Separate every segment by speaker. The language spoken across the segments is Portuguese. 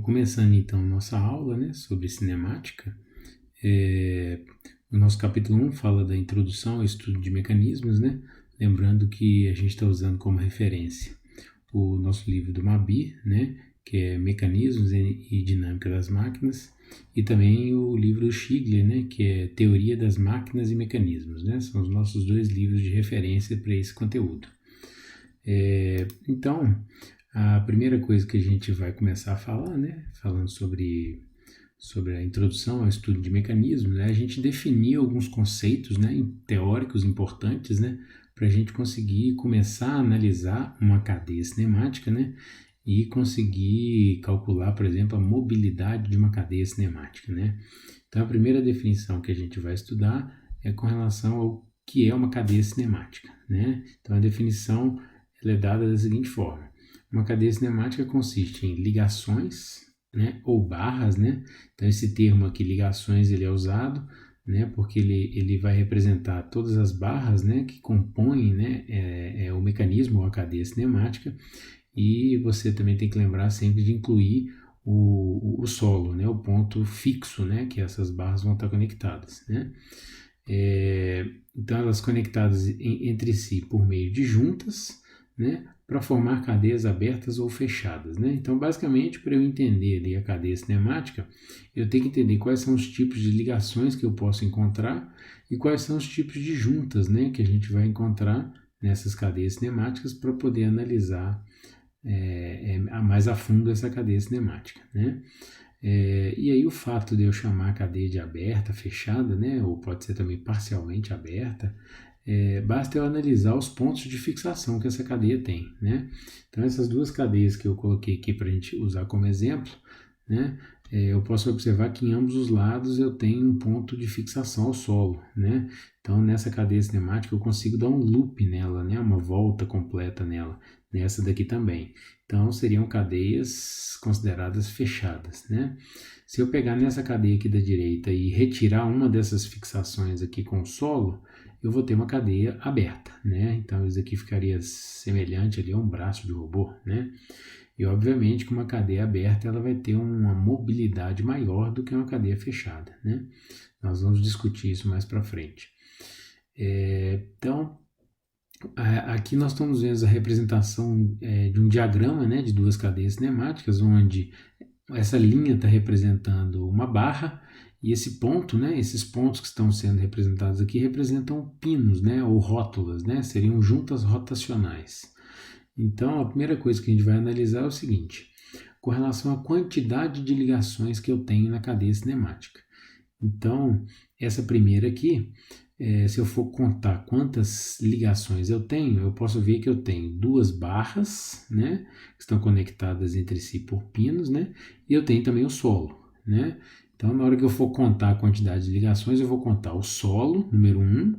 Speaker 1: começando então nossa aula, né, sobre cinemática. O nosso capítulo 1 fala da introdução ao estudo de mecanismos, né? Lembrando que a gente está usando como referência o nosso livro do Mabir, né, que é Mecanismos e Dinâmica das Máquinas, e também o livro do Stigler, né, que é Teoria das Máquinas e Mecanismos, né? São os nossos dois livros de referência para esse conteúdo. Então, a primeira coisa que a gente vai começar a falar, né, falando sobre a introdução ao estudo de mecanismos, né, a gente definir alguns conceitos, né, teóricos importantes, né, para a gente conseguir começar a analisar uma cadeia cinemática, né, e conseguir calcular, por exemplo, a mobilidade de uma cadeia cinemática, né. Então, a primeira definição que a gente vai estudar é com relação ao que é uma cadeia cinemática, né. Então, a definição ela é dada da seguinte forma: uma cadeia cinemática consiste em ligações, né, ou barras, né? Então esse termo aqui, ligações, ele é usado, né, porque ele vai representar todas as barras, né, que compõem, né, o mecanismo ou a cadeia cinemática. E você também tem que lembrar sempre de incluir o solo, né, o ponto fixo, né, que essas barras vão estar conectadas, né. Então elas conectadas entre si por meio de juntas, né, para formar cadeias abertas ou fechadas, né? Então, basicamente, para eu entender ali a cadeia cinemática, eu tenho que entender quais são os tipos de ligações que eu posso encontrar e quais são os tipos de juntas, né, que a gente vai encontrar nessas cadeias cinemáticas para poder analisar mais a fundo essa cadeia cinemática, né? E aí o fato de eu chamar a cadeia de aberta, fechada, né, ou pode ser também parcialmente aberta, basta eu analisar os pontos de fixação que essa cadeia tem, né? Então essas duas cadeias que eu coloquei aqui para a gente usar como exemplo, né, eu posso observar que em ambos os lados eu tenho um ponto de fixação ao solo, né? Então nessa cadeia cinemática eu consigo dar um loop nela, né, uma volta completa nela, nessa daqui também. Então seriam cadeias consideradas fechadas, né? Se eu pegar nessa cadeia aqui da direita e retirar uma dessas fixações aqui com o solo, eu vou ter uma cadeia aberta, né? Então isso aqui ficaria semelhante ali a um braço de robô, né? E obviamente que uma cadeia aberta ela vai ter uma mobilidade maior do que uma cadeia fechada, né? Nós vamos discutir isso mais para frente. Então, aqui nós estamos vendo a representação de um diagrama, né, de duas cadeias cinemáticas, onde essa linha está representando uma barra e esse ponto, né, esses pontos que estão sendo representados aqui representam pinos, né, ou rótulas, né, seriam juntas rotacionais. Então, a primeira coisa que a gente vai analisar é o seguinte: com relação à quantidade de ligações que eu tenho na cadeia cinemática. Então, essa primeira aqui, se eu for contar quantas ligações eu tenho, eu posso ver que eu tenho duas barras, né, que estão conectadas entre si por pinos, né, e eu tenho também o solo, né. Então, na hora que eu for contar a quantidade de ligações, eu vou contar o solo, número 1,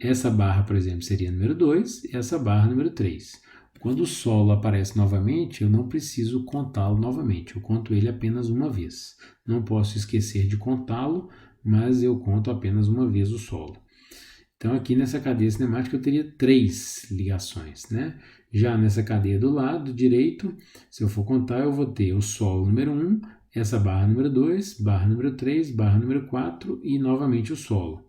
Speaker 1: essa barra, por exemplo, seria número 2, e essa barra, número 3. Quando o solo aparece novamente, eu não preciso contá-lo novamente, eu conto ele apenas uma vez. Não posso esquecer de contá-lo, mas eu conto apenas uma vez o solo. Então aqui nessa cadeia cinemática eu teria 3 ligações, né? Já nessa cadeia do lado direito, se eu for contar, eu vou ter o solo número 1, essa barra número 2, barra número 3, barra número 4 e novamente o solo.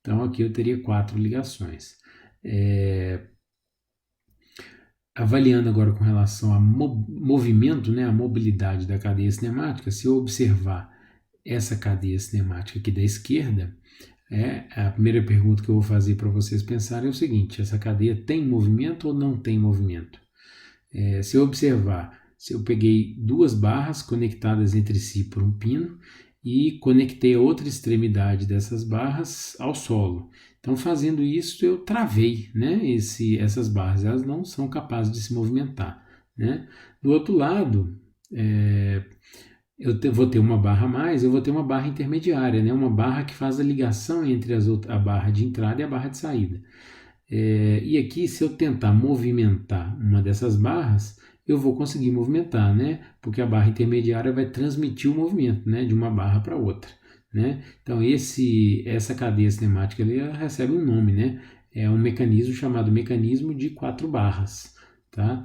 Speaker 1: Então aqui eu teria 4 ligações. Avaliando agora com relação ao movimento, né, a mobilidade da cadeia cinemática, se eu observar essa cadeia cinemática aqui da esquerda, a primeira pergunta que eu vou fazer para vocês pensarem é o seguinte: essa cadeia tem movimento ou não tem movimento? Se eu observar, se eu peguei duas barras conectadas entre si por um pino e conectei a outra extremidade dessas barras ao solo. Então, fazendo isso, eu travei, né, essas barras, elas não são capazes de se movimentar, né? Do outro lado, eu vou ter uma barra a mais, eu vou ter uma barra intermediária, né, uma barra que faz a ligação entre a barra de entrada e a barra de saída. E aqui, se eu tentar movimentar uma dessas barras, eu vou conseguir movimentar, né? Porque a barra intermediária vai transmitir o movimento, né, de uma barra para outra, né? Então essa cadeia cinemática ali, ela recebe um nome, né? É um mecanismo chamado mecanismo de 4 barras, tá?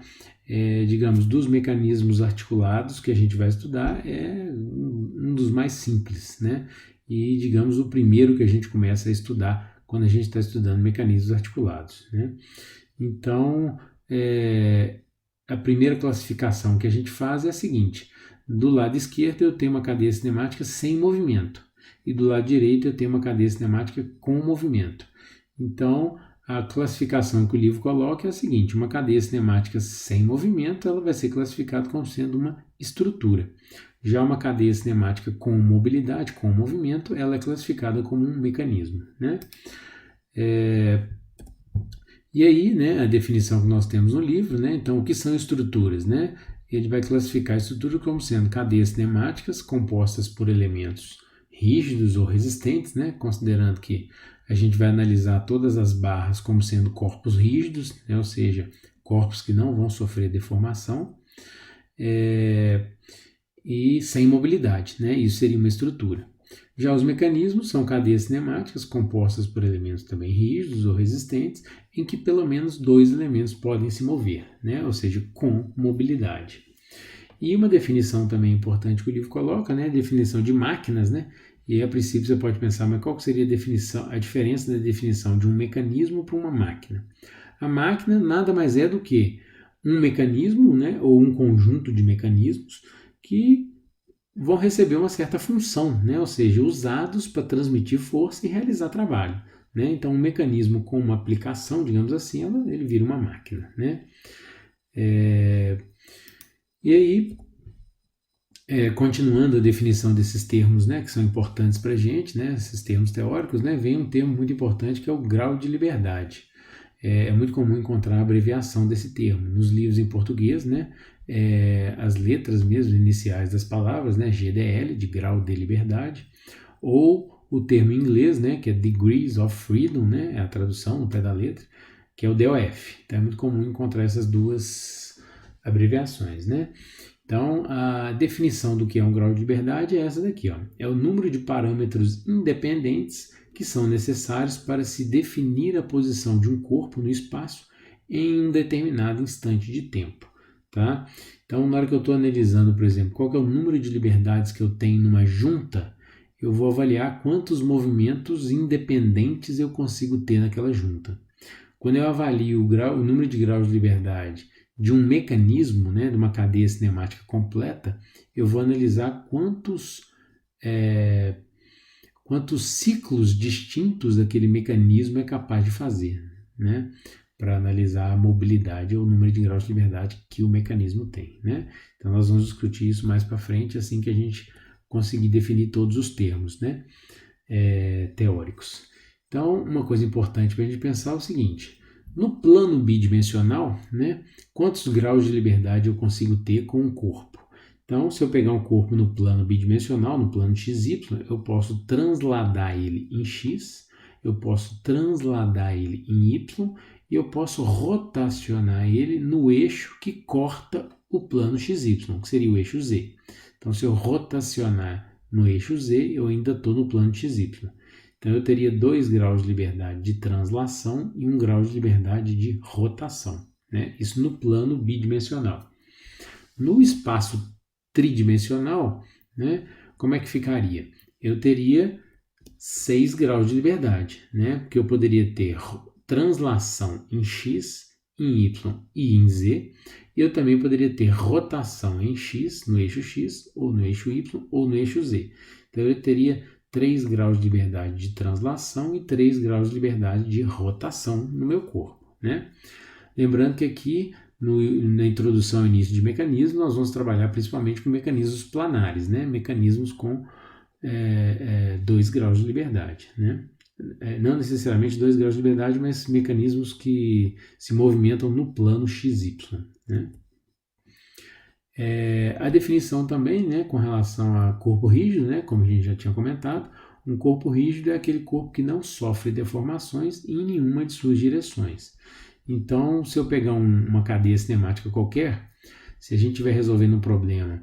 Speaker 1: digamos, dos mecanismos articulados que a gente vai estudar, é um dos mais simples, né? E, digamos, o primeiro que a gente começa a estudar quando a gente está estudando mecanismos articulados, né? Então, a primeira classificação que a gente faz é a seguinte: do lado esquerdo eu tenho uma cadeia cinemática sem movimento e do lado direito eu tenho uma cadeia cinemática com movimento. Então, a classificação que o livro coloca é a seguinte: uma cadeia cinemática sem movimento ela vai ser classificada como sendo uma estrutura. Já uma cadeia cinemática com mobilidade, com movimento, ela é classificada como um mecanismo, né? E aí, né, a definição que nós temos no livro, né? Então, o que são estruturas, né? Ele vai classificar a estrutura como sendo cadeias cinemáticas compostas por elementos rígidos ou resistentes, né? Considerando que a gente vai analisar todas as barras como sendo corpos rígidos, né? Ou seja, corpos que não vão sofrer deformação, e sem mobilidade, né? Isso seria uma estrutura. Já os mecanismos são cadeias cinemáticas compostas por elementos também rígidos ou resistentes, em que pelo menos dois elementos podem se mover, né? Ou seja, com mobilidade. E uma definição também importante que o livro coloca, né? A definição de máquinas, né? E aí, a princípio você pode pensar, mas qual seria a diferença da definição de um mecanismo para uma máquina? A máquina nada mais é do que um mecanismo, né? Ou um conjunto de mecanismos que vão receber uma certa função, né? Ou seja, usados para transmitir força e realizar trabalho, né? Então, um mecanismo com uma aplicação, digamos assim, ele vira uma máquina, né? E aí, continuando a definição desses termos, né, que são importantes para a gente, né, esses termos teóricos, né, vem um termo muito importante que é o grau de liberdade. É muito comum encontrar a abreviação desse termo nos livros em português, né, as letras mesmo iniciais das palavras, né, GDL, de grau de liberdade, ou o termo em inglês, né, que é Degrees of Freedom, né, é a tradução no pé da letra, que é o DOF. Então é muito comum encontrar essas duas abreviações, né. Então, a definição do que é um grau de liberdade é essa daqui, ó. É o número de parâmetros independentes que são necessários para se definir a posição de um corpo no espaço em um determinado instante de tempo, tá? Então, na hora que eu estou analisando, por exemplo, qual que é o número de liberdades que eu tenho numa junta, eu vou avaliar quantos movimentos independentes eu consigo ter naquela junta. Quando eu avalio o número de graus de liberdade de um mecanismo, né, de uma cadeia cinemática completa, eu vou analisar quantos ciclos distintos daquele mecanismo é capaz de fazer, né, para analisar a mobilidade ou o número de graus de liberdade que o mecanismo tem, né. Então nós vamos discutir isso mais para frente, assim que a gente conseguir definir todos os termos, né, teóricos. Então, uma coisa importante para a gente pensar é o seguinte: no plano bidimensional, né, quantos graus de liberdade eu consigo ter com um corpo? Então, se eu pegar um corpo no plano bidimensional, no plano XY, eu posso transladar ele em X, eu posso transladar ele em Y e eu posso rotacionar ele no eixo que corta o plano XY, que seria o eixo Z. Então, se eu rotacionar no eixo Z, eu ainda estou no plano XY. Então, eu teria 2 graus de liberdade de translação e 1 grau de liberdade de rotação, né? Isso no plano bidimensional. No espaço tridimensional, né, como é que ficaria? Eu teria 6 graus de liberdade, né? Porque eu poderia ter translação em X, em Y e em Z. E eu também poderia ter rotação em X, no eixo X, ou no eixo Y, ou no eixo Z. Então, eu teria 3 graus de liberdade de translação e 3 graus de liberdade de rotação no meu corpo, né? Lembrando que aqui, na introdução e início de mecanismos, nós vamos trabalhar principalmente com mecanismos planares, né? Mecanismos com 2 graus de liberdade, né? Não necessariamente 2 graus de liberdade, mas mecanismos que se movimentam no plano XY, né? A definição também, né, com relação a corpo rígido, né, como a gente já tinha comentado, um corpo rígido é aquele corpo que não sofre deformações em nenhuma de suas direções. Então, se eu pegar uma cadeia cinemática qualquer, se a gente estiver resolvendo um problema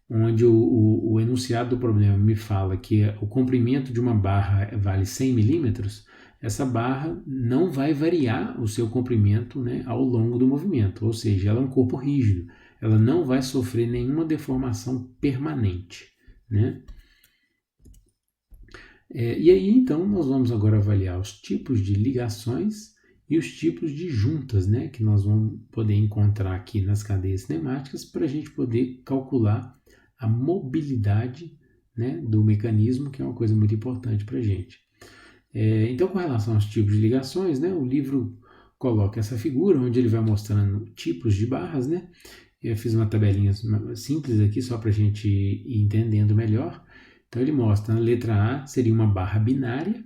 Speaker 1: onde o enunciado do problema me fala que o comprimento de uma barra vale 100 milímetros, essa barra não vai variar o seu comprimento, né, ao longo do movimento, ou seja, ela é um corpo rígido, ela não vai sofrer nenhuma deformação permanente, né? E aí, então, nós vamos agora avaliar os tipos de ligações e os tipos de juntas, né, que nós vamos poder encontrar aqui nas cadeias cinemáticas para a gente poder calcular a mobilidade, né, do mecanismo, que é uma coisa muito importante para a gente. Então, com relação aos tipos de ligações, né, o livro coloca essa figura onde ele vai mostrando tipos de barras, né? Eu fiz uma tabelinha simples aqui só para a gente ir entendendo melhor. Então ele mostra, na letra A seria uma barra binária,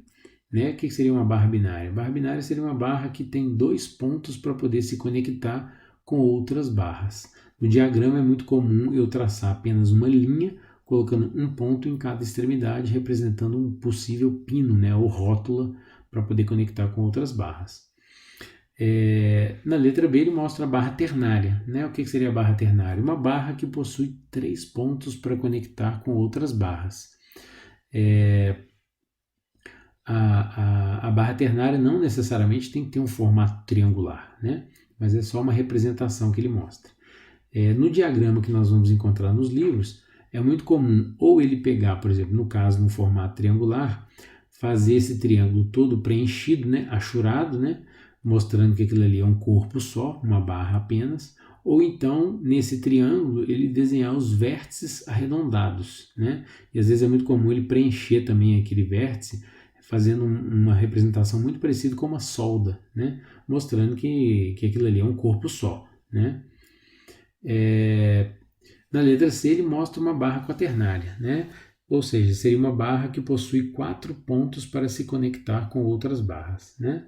Speaker 1: né? O que seria uma barra binária? Barra binária seria uma barra que tem 2 pontos para poder se conectar com outras barras. No diagrama é muito comum eu traçar apenas uma linha, colocando um ponto em cada extremidade, representando um possível pino, né? Ou rótula, para poder conectar com outras barras. Na letra B ele mostra a barra ternária, né? O que seria a barra ternária? Uma barra que possui 3 pontos para conectar com outras barras. A barra ternária não necessariamente tem que ter um formato triangular, né? Mas é só uma representação que ele mostra. No diagrama que nós vamos encontrar nos livros, é muito comum ou ele pegar, por exemplo, no caso, no formato triangular, fazer esse triângulo todo preenchido, né? Achurado, né? Mostrando que aquilo ali é um corpo só, uma barra apenas, ou então, nesse triângulo, ele desenhar os vértices arredondados, né? E às vezes é muito comum ele preencher também aquele vértice, fazendo uma representação muito parecida com uma solda, né? Mostrando que aquilo ali é um corpo só, né? Na letra C ele mostra uma barra quaternária, né? Ou seja, seria uma barra que possui 4 pontos para se conectar com outras barras, né?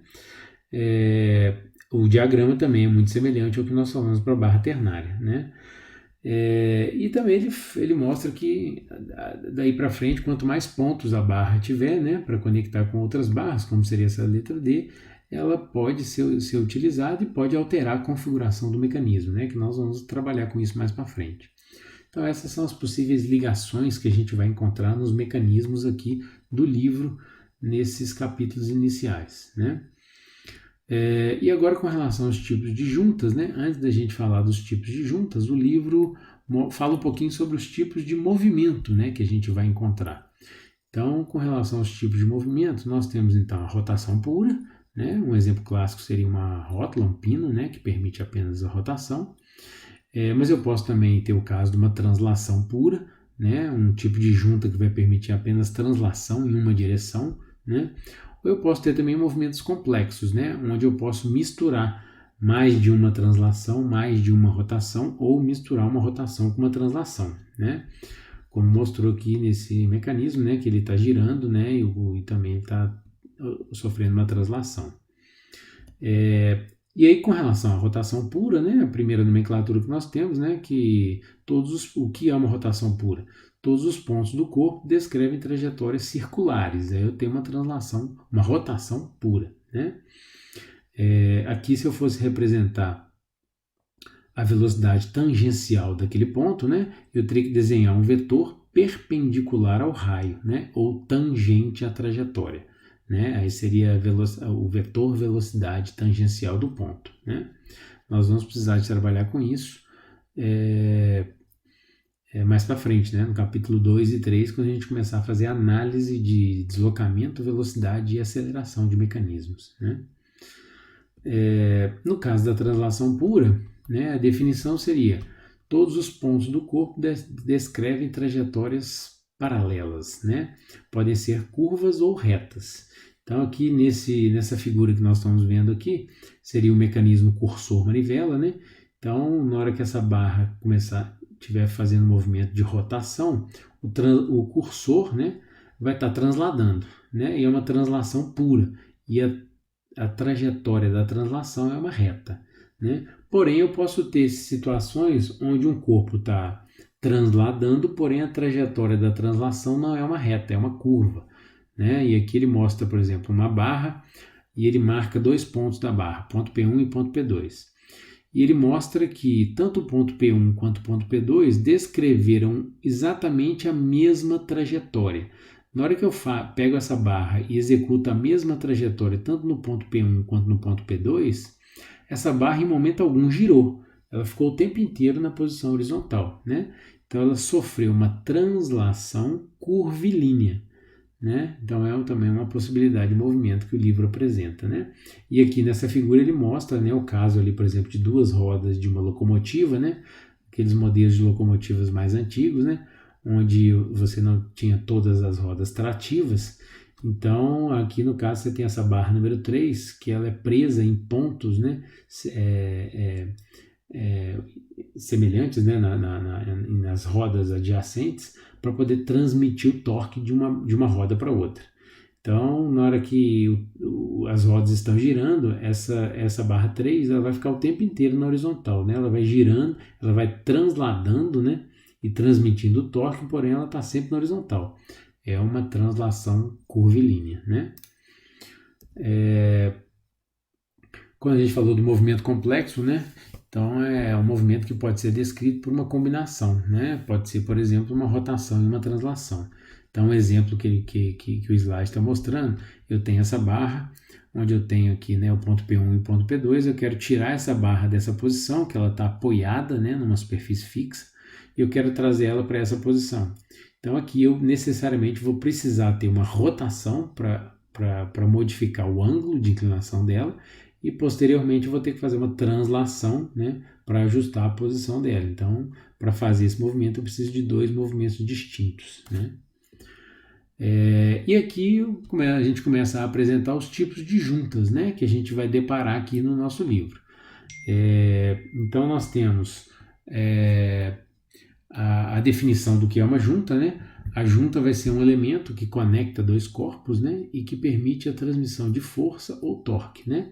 Speaker 1: O diagrama também é muito semelhante ao que nós falamos para a barra ternária, né? E também ele mostra que daí para frente, quanto mais pontos a barra tiver, né, para conectar com outras barras, como seria essa letra D, ela pode ser utilizada e pode alterar a configuração do mecanismo, né, que nós vamos trabalhar com isso mais para frente. Então essas são as possíveis ligações que a gente vai encontrar nos mecanismos aqui do livro, nesses capítulos iniciais, né? E agora com relação aos tipos de juntas, né? Antes da gente falar dos tipos de juntas, o livro fala um pouquinho sobre os tipos de movimento, né, que a gente vai encontrar. Então, com relação aos tipos de movimento, nós temos então a rotação pura, né? Um exemplo clássico seria uma rótula, um pino, né, que permite apenas a rotação. Mas eu posso também ter o caso de uma translação pura, né? Um tipo de junta que vai permitir apenas translação em uma direção, né? Ou eu posso ter também movimentos complexos, né? Onde eu posso misturar mais de uma translação, mais de uma rotação, ou misturar uma rotação com uma translação, né? Como mostrou aqui nesse mecanismo, né? Que ele está girando, né? E também está sofrendo uma translação. E aí, com relação à rotação pura, né? A primeira nomenclatura que nós temos, né? Que o que é uma rotação pura? Todos os pontos do corpo descrevem trajetórias circulares. Aí eu tenho uma translação, uma rotação pura, né? Aqui, se eu fosse representar a velocidade tangencial daquele ponto, né? Eu teria que desenhar um vetor perpendicular ao raio, né? Ou tangente à trajetória, né? Aí seria o vetor velocidade tangencial do ponto, né? Nós vamos precisar de trabalhar com isso mais para frente, né? No capítulo 2 e 3, quando a gente começar a fazer análise de deslocamento, velocidade e aceleração de mecanismos, né? No caso da translação pura, né, a definição seria: todos os pontos do corpo descrevem trajetórias paralelas, né? Podem ser curvas ou retas. Então aqui nessa figura que nós estamos vendo aqui, seria o mecanismo cursor-manivela, né? Então, na hora que essa barra estiver fazendo um movimento de rotação, o cursor, né, vai estar transladando, né? E é uma translação pura. E a trajetória da translação é uma reta, né? Porém, eu posso ter situações onde um corpo está transladando, porém a trajetória da translação não é uma reta, é uma curva, né? E aqui ele mostra, por exemplo, uma barra e ele marca 2 pontos da barra, ponto P1 e ponto P2. E ele mostra que tanto o ponto P1 quanto o ponto P2 descreveram exatamente a mesma trajetória. Na hora que eu pego essa barra e executo a mesma trajetória, tanto no ponto P1 quanto no ponto P2, essa barra em momento algum girou. Ela ficou o tempo inteiro na posição horizontal, né? Então ela sofreu uma translação curvilínea, né? Então é também uma possibilidade de movimento que o livro apresenta, né? E aqui nessa figura ele mostra, né, o caso ali, por exemplo, de duas rodas de uma locomotiva, né? Aqueles modelos de locomotivas mais antigos, né? Onde você não tinha todas as rodas trativas. Então, aqui no caso, você tem essa barra número 3, que ela é presa em pontos, né, semelhantes, né, nas rodas adjacentes, para poder transmitir o torque de uma roda para outra. Então, na hora que as rodas estão girando, essa barra 3 ela vai ficar o tempo inteiro na horizontal, né? Ela vai girando, ela vai transladando, né, e transmitindo o torque, porém ela está sempre na horizontal. É uma translação curvilínea, né? Quando a gente falou do movimento complexo, né? Então é um movimento que pode ser descrito por uma combinação, né? Pode ser, por exemplo, uma rotação e uma translação. Então, um exemplo que o slide está mostrando, eu tenho essa barra, onde eu tenho aqui, né, o ponto P1 e o ponto P2, eu quero tirar essa barra dessa posição, que ela está apoiada, né, numa superfície fixa, e eu quero trazer ela para essa posição. Então aqui eu necessariamente vou precisar ter uma rotação para modificar o ângulo de inclinação dela, e posteriormente eu vou ter que fazer uma translação, né, para ajustar a posição dela. Então, para fazer esse movimento eu preciso de dois movimentos distintos, né? E aqui a gente começa a apresentar os tipos de juntas, né, que a gente vai deparar aqui no nosso livro. Então nós temos a definição do que é uma junta, né? A junta vai ser um elemento que conecta dois corpos, né, e que permite a transmissão de força ou torque, né?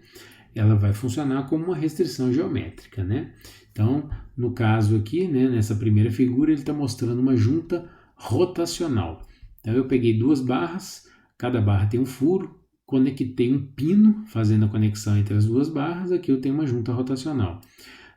Speaker 1: Ela vai funcionar como uma restrição geométrica, né? Então, no caso aqui, né, nessa primeira figura, ele está mostrando uma junta rotacional. Então, eu peguei duas barras, cada barra tem um furo, conectei um pino, fazendo a conexão entre as duas barras, aqui eu tenho uma junta rotacional.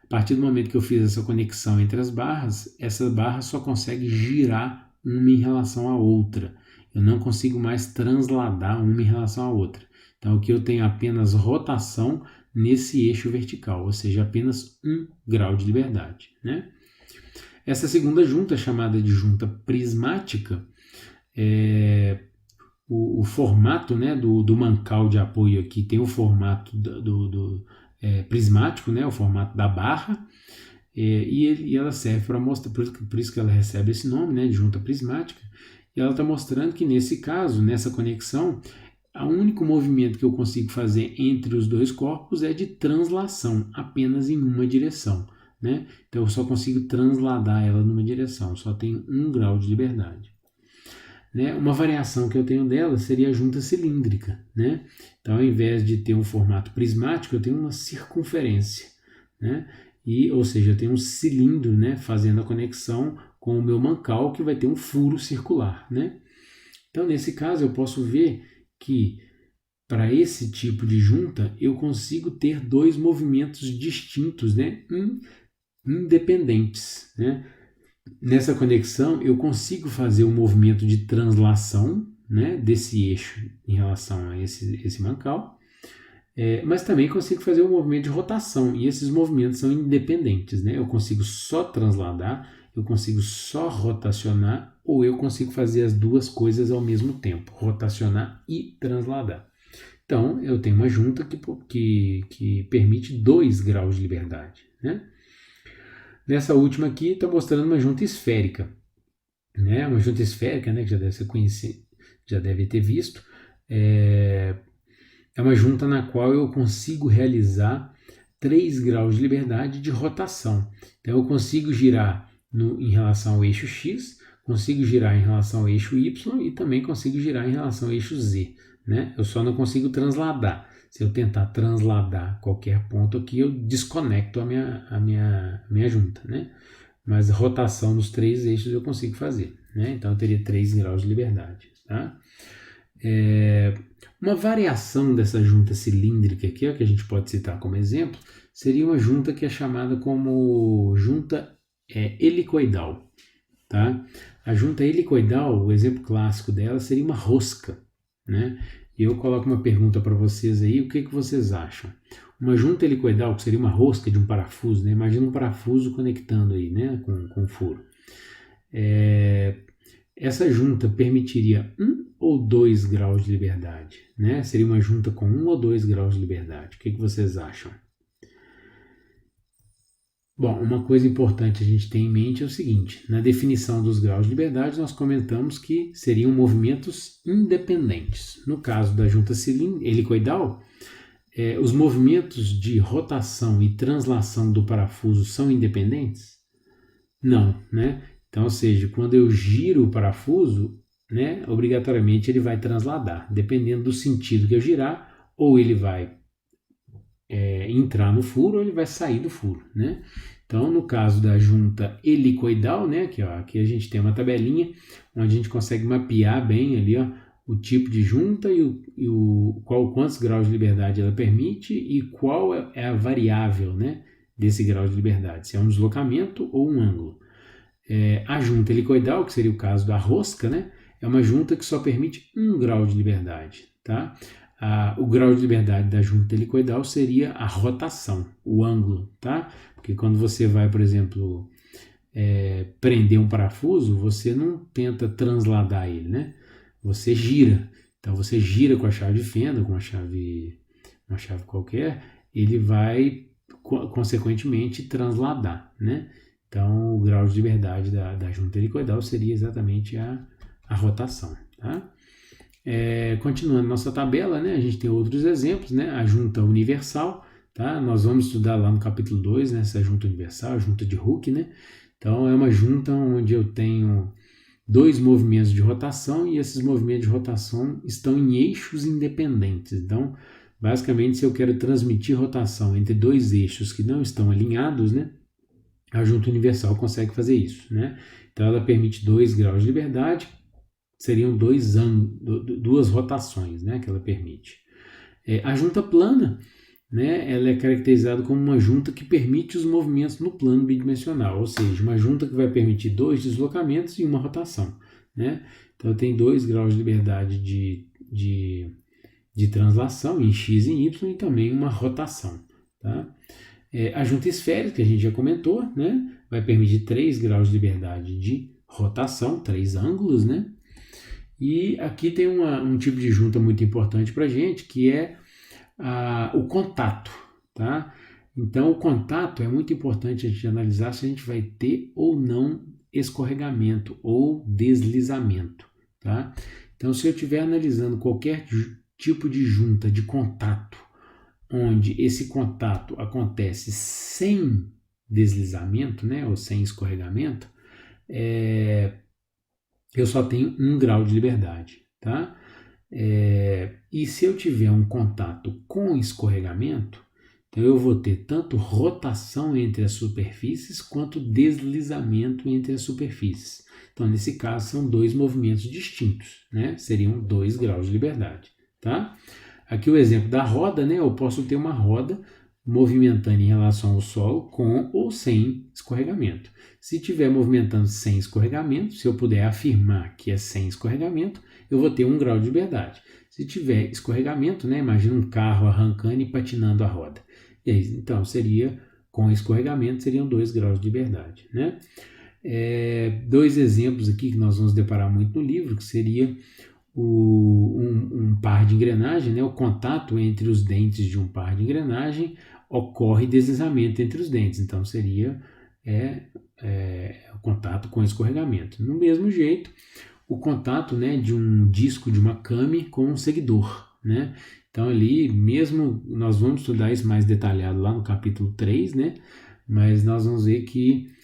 Speaker 1: A partir do momento que eu fiz essa conexão entre as barras, essa barra só consegue girar uma em relação à outra. Eu não consigo mais transladar uma em relação à outra. Então aqui eu tenho apenas rotação nesse eixo vertical, ou seja, apenas 1 grau de liberdade, né? Essa segunda junta, chamada de junta prismática, o formato, né, do mancal de apoio aqui tem o formato prismático, né, o formato da barra, e ela serve para mostrar, por isso que ela recebe esse nome, né, de junta prismática, e ela está mostrando que nesse caso, nessa conexão, o único movimento que eu consigo fazer entre os dois corpos é de translação, apenas em uma direção, né? Então eu só consigo transladar ela numa direção, só tenho 1 grau de liberdade. Né? Uma variação que eu tenho dela seria a junta cilíndrica, né? Então ao invés de ter um formato prismático, eu tenho uma circunferência, né? Ou seja, eu tenho um cilindro, né, fazendo a conexão com o meu mancal, que vai ter um furo circular, né? Então nesse caso eu posso ver que para esse tipo de junta eu consigo ter dois movimentos distintos, né, independentes, né? Nessa conexão eu consigo fazer um movimento de translação, né, desse eixo em relação a esse mancal, mas também consigo fazer um movimento de rotação, e esses movimentos são independentes, né? Eu consigo só transladar, eu consigo só rotacionar, ou eu consigo fazer as duas coisas ao mesmo tempo, rotacionar e transladar. Então, eu tenho uma junta que permite 2 graus de liberdade, né? Nessa última aqui, está mostrando uma junta esférica, né? Uma junta esférica, né, que já deve ser conhecido, já deve ter visto. É uma junta na qual eu consigo realizar 3 graus de liberdade de rotação. Então, eu consigo girar em relação ao eixo X, consigo girar em relação ao eixo Y e também consigo girar em relação ao eixo Z, né? Eu só não consigo transladar. Se eu tentar transladar qualquer ponto aqui, eu desconecto a minha junta, né? Mas rotação nos 3 eixos eu consigo fazer, né? Então eu teria 3 graus de liberdade, tá? Uma variação dessa junta cilíndrica aqui, que a gente pode citar como exemplo, seria uma junta que é chamada como junta helicoidal. tá? A junta helicoidal, o exemplo clássico dela seria uma rosca, né? E eu coloco uma pergunta para vocês aí, o que vocês acham? Uma junta helicoidal, que seria uma rosca de um parafuso, né? Imagina um parafuso conectando aí, né? Com um furo. Essa junta permitiria 1 ou 2 graus de liberdade, né? Seria uma junta com 1 ou 2 graus de liberdade. O que vocês acham? Bom, uma coisa importante a gente ter em mente é o seguinte: na definição dos graus de liberdade, nós comentamos que seriam movimentos independentes. No caso da junta helicoidal, os movimentos de rotação e translação do parafuso são independentes? Não, né? Então, ou seja, quando eu giro o parafuso, né, obrigatoriamente ele vai transladar. Dependendo do sentido que eu girar, ou ele vai entrar no furo ou ele vai sair do furo, né? Então, no caso da junta helicoidal, né, aqui a gente tem uma tabelinha onde a gente consegue mapear bem ali, ó, o tipo de junta e quantos graus de liberdade ela permite e qual é a variável, né, desse grau de liberdade, se é um deslocamento ou um ângulo. A junta helicoidal, que seria o caso da rosca, né, é uma junta que só permite 1 grau de liberdade, tá? O grau de liberdade da junta helicoidal seria a rotação, o ângulo, tá? Porque quando você vai, por exemplo, prender um parafuso, você não tenta transladar ele, né? Você gira. Então você gira com a chave de fenda, com uma chave qualquer, ele vai consequentemente transladar, né? Então o grau de liberdade da junta helicoidal seria exatamente a rotação, tá? Continuando nossa tabela, né, a gente tem outros exemplos, né, a junta universal, tá? Nós vamos estudar lá no capítulo 2, né, essa junta universal, a junta de Hooke, né? Então é uma junta onde eu tenho 2 movimentos de rotação e esses movimentos de rotação estão em eixos independentes. Então, basicamente, se eu quero transmitir rotação entre 2 eixos que não estão alinhados, né, a junta universal consegue fazer isso, né? Então ela permite 2 graus de liberdade, seriam 2 rotações, né, que ela permite. A junta plana, né, ela é caracterizada como uma junta que permite os movimentos no plano bidimensional, ou seja, uma junta que vai permitir 2 deslocamentos e uma rotação, né? Então tem 2 graus de liberdade de translação em x e em y e também uma rotação, tá? A junta esférica, que a gente já comentou, né, vai permitir 3 graus de liberdade de rotação, 3 ângulos, né? E aqui tem um tipo de junta muito importante para a gente, que é o contato, tá? Então, o contato é muito importante a gente analisar se a gente vai ter ou não escorregamento ou deslizamento, tá? Então, se eu estiver analisando qualquer tipo de junta de contato, onde esse contato acontece sem deslizamento, né, ou sem escorregamento, eu só tenho 1 grau de liberdade, tá? E se eu tiver um contato com escorregamento, então eu vou ter tanto rotação entre as superfícies quanto deslizamento entre as superfícies. Então, nesse caso, são 2 movimentos distintos, né? Seriam 2 graus de liberdade, tá? Aqui o exemplo da roda, né? Eu posso ter uma roda movimentando em relação ao solo com ou sem escorregamento. Se estiver movimentando sem escorregamento, se eu puder afirmar que é sem escorregamento, eu vou ter 1 grau de liberdade. Se tiver escorregamento, né, imagina um carro arrancando e patinando a roda. E aí, então, com escorregamento, seriam 2 graus de liberdade, né? 2 exemplos aqui que nós vamos deparar muito no livro, que seria um par de engrenagem, né? O contato entre os dentes de um par de engrenagem ocorre deslizamento entre os dentes, então seria o contato com escorregamento. No mesmo jeito, o contato, né, de um disco de uma came com um seguidor, né? Então ali mesmo, nós vamos estudar isso mais detalhado lá no capítulo 3, né? Mas nós vamos ver que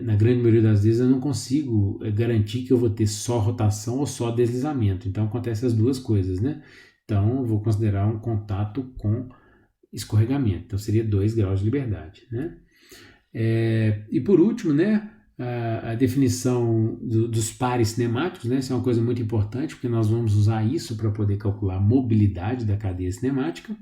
Speaker 1: na grande maioria das vezes eu não consigo garantir que eu vou ter só rotação ou só deslizamento. Então acontece as 2 coisas, né? Então eu vou considerar um contato com escorregamento. Então seria 2 graus de liberdade, né? E por último, né, a definição dos pares cinemáticos, né? Isso é uma coisa muito importante, porque nós vamos usar isso para poder calcular a mobilidade da cadeia cinemática.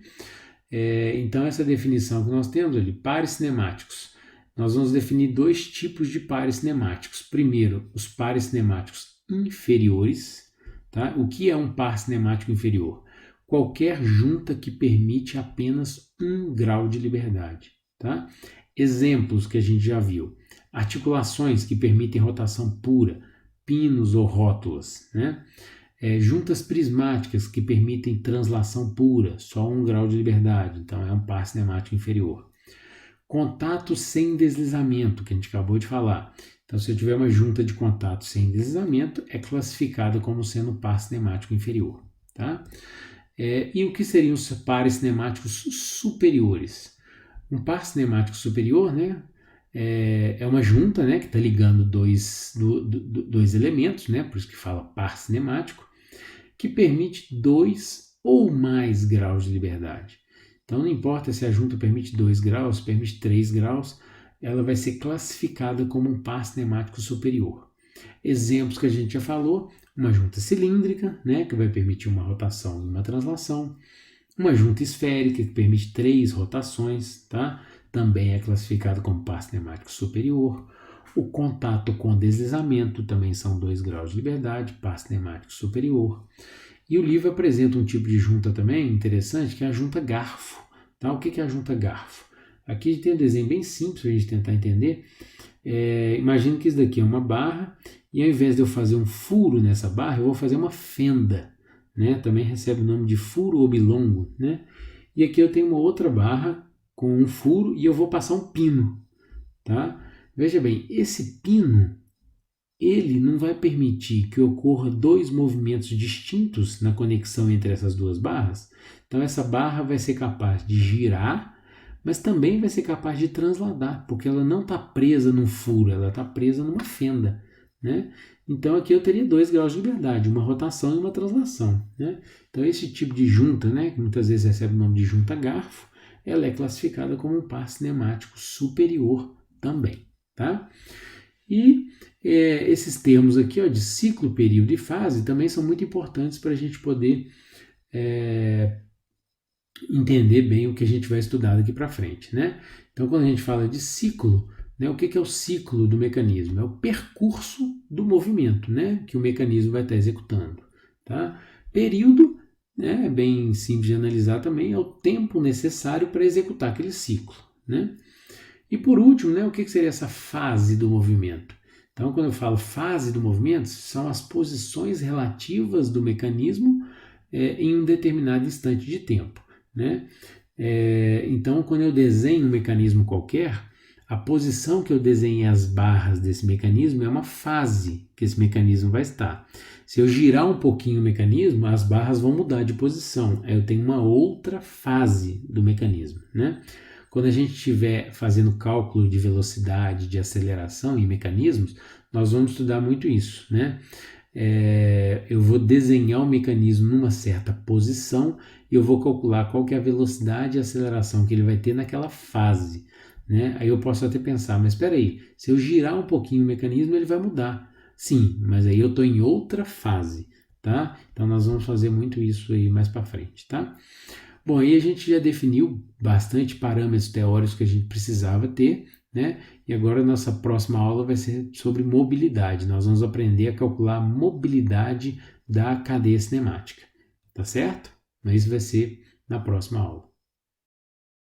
Speaker 1: Então essa definição que nós temos ali, pares cinemáticos, nós vamos definir dois tipos de pares cinemáticos. Primeiro, os pares cinemáticos inferiores. Tá? O que é um par cinemático inferior? Qualquer junta que permite apenas 1 grau de liberdade. Tá? Exemplos que a gente já viu. Articulações que permitem rotação pura, pinos ou rótulas. Né? Juntas prismáticas que permitem translação pura, só 1 grau de liberdade. Então é um par cinemático inferior. Contato sem deslizamento, que a gente acabou de falar. Então, se eu tiver uma junta de contato sem deslizamento, é classificada como sendo par cinemático inferior. Tá? E o que seriam os pares cinemáticos superiores? Um par cinemático superior, né, é uma junta, né, que está ligando dois elementos, né, por isso que fala par cinemático, que permite 2 ou mais graus de liberdade. Então, não importa se a junta permite 2 graus, permite 3 graus, ela vai ser classificada como um par cinemático superior. Exemplos que a gente já falou, uma junta cilíndrica, né, que vai permitir uma rotação e uma translação. Uma junta esférica, que permite 3 rotações, tá? Também é classificado como par cinemático superior. O contato com deslizamento também são 2 graus de liberdade, par cinemático superior. E o livro apresenta um tipo de junta também interessante, que é a junta garfo. Tá? O que é a junta garfo? Aqui a gente tem um desenho bem simples para a gente tentar entender. Imagina que isso daqui é uma barra, e ao invés de eu fazer um furo nessa barra, eu vou fazer uma fenda. Né? Também recebe o nome de furo oblongo. Né? E aqui eu tenho uma outra barra com um furo, e eu vou passar um pino. Tá? Veja bem, esse pino, ele não vai permitir que ocorra 2 movimentos distintos na conexão entre essas duas barras. Então essa barra vai ser capaz de girar, mas também vai ser capaz de transladar, porque ela não está presa num furo, ela está presa numa fenda. Né? Então aqui eu teria 2 graus de liberdade, uma rotação e uma translação. Né? Então esse tipo de junta, né, que muitas vezes recebe o nome de junta garfo, ela é classificada como um par cinemático superior também. Tá? E esses termos aqui, ó, de ciclo, período e fase também são muito importantes para a gente poder entender bem o que a gente vai estudar daqui para frente. Né? Então, quando a gente fala de ciclo, né, o que é o ciclo do mecanismo? É o percurso do movimento, né, que o mecanismo vai estar executando. Tá? Período, né, é bem simples de analisar também, é o tempo necessário para executar aquele ciclo. Né? E por último, né, o que seria essa fase do movimento? Então, quando eu falo fase do movimento, são as posições relativas do mecanismo em um determinado instante de tempo. Né? Então, quando eu desenho um mecanismo qualquer, a posição que eu desenhei as barras desse mecanismo é uma fase que esse mecanismo vai estar. Se eu girar um pouquinho o mecanismo, as barras vão mudar de posição. Aí eu tenho uma outra fase do mecanismo. Né? Quando a gente estiver fazendo cálculo de velocidade, de aceleração em mecanismos, nós vamos estudar muito isso. Né? Eu vou desenhar o mecanismo numa certa posição e eu vou calcular qual que é a velocidade e aceleração que ele vai ter naquela fase. Né? Aí eu posso até pensar, mas espera aí, se eu girar um pouquinho o mecanismo, ele vai mudar. Sim, mas aí eu estou em outra fase. Tá? Então nós vamos fazer muito isso aí mais para frente. Tá? Bom, aí a gente já definiu bastante parâmetros teóricos que a gente precisava ter, né? E agora a nossa próxima aula vai ser sobre mobilidade. Nós vamos aprender a calcular a mobilidade da cadeia cinemática, tá certo? Mas isso vai ser na próxima aula.